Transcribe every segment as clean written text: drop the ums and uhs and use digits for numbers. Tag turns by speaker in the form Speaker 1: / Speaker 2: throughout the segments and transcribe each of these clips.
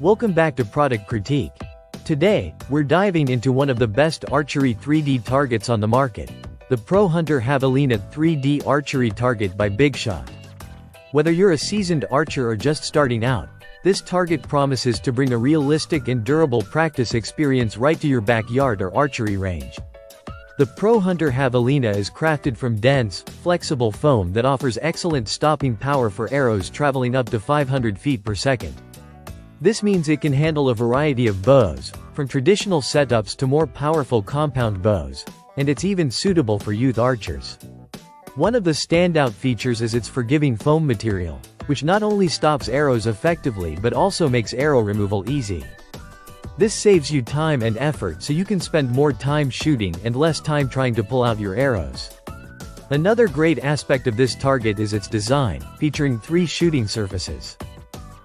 Speaker 1: Welcome back to Product Critique. Today, we're diving into one of the best archery 3D targets on the market, the Pro Hunter Javelina 3D Archery Target by BIGSHOT. Whether you're a seasoned archer or just starting out, this target promises to bring a realistic and durable practice experience right to your backyard or archery range. The Pro Hunter Javelina is crafted from dense, flexible foam that offers excellent stopping power for arrows traveling up to 500 feet per second. This means it can handle a variety of bows, from traditional setups to more powerful compound bows, and it's even suitable for youth archers. One of the standout features is its forgiving foam material, which not only stops arrows effectively but also makes arrow removal easy. This saves you time and effort so you can spend more time shooting and less time trying to pull out your arrows. Another great aspect of this target is its design, featuring 3 shooting surfaces.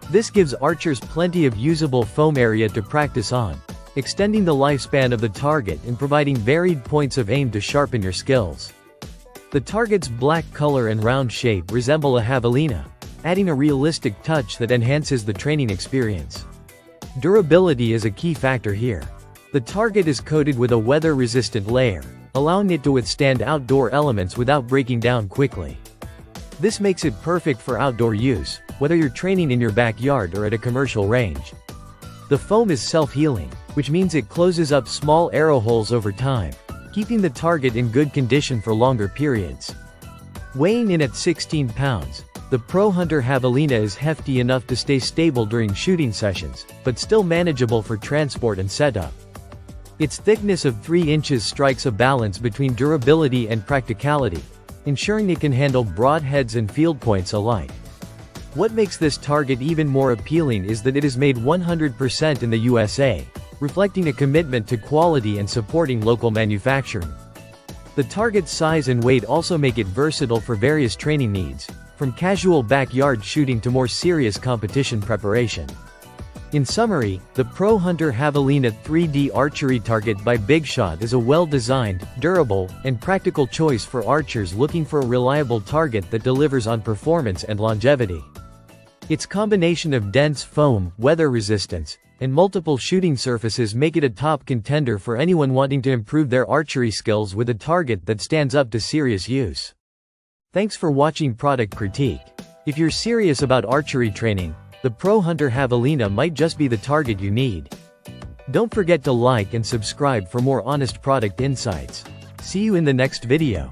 Speaker 1: This gives archers plenty of usable foam area to practice on, extending the lifespan of the target and providing varied points of aim to sharpen your skills. The target's black color and round shape resemble a javelina, adding a realistic touch that enhances the training experience. Durability is a key factor here. The target is coated with a weather-resistant layer, allowing it to withstand outdoor elements without breaking down quickly. This makes it perfect for outdoor use, whether you're training in your backyard or at a commercial range. The foam is self-healing, which means it closes up small arrow holes over time, keeping the target in good condition for longer periods. Weighing in at 16 pounds, the Pro Hunter Javelina is hefty enough to stay stable during shooting sessions, but still manageable for transport and setup. Its thickness of 3 inches strikes a balance between durability and practicality, ensuring it can handle broadheads and field points alike. What makes this target even more appealing is that it is made 100% in the USA, reflecting a commitment to quality and supporting local manufacturing. The target's size and weight also make it versatile for various training needs, from casual backyard shooting to more serious competition preparation. In summary, the Pro Hunter Javelina 3D Archery Target by BIGSHOT is a well-designed, durable, and practical choice for archers looking for a reliable target that delivers on performance and longevity. Its combination of dense foam, weather resistance, and multiple shooting surfaces make it a top contender for anyone wanting to improve their archery skills with a target that stands up to serious use. Thanks for watching Product Critique. If you're serious about archery training, the Pro Hunter Javelina might just be the target you need. Don't forget to like and subscribe for more honest product insights. See you in the next video.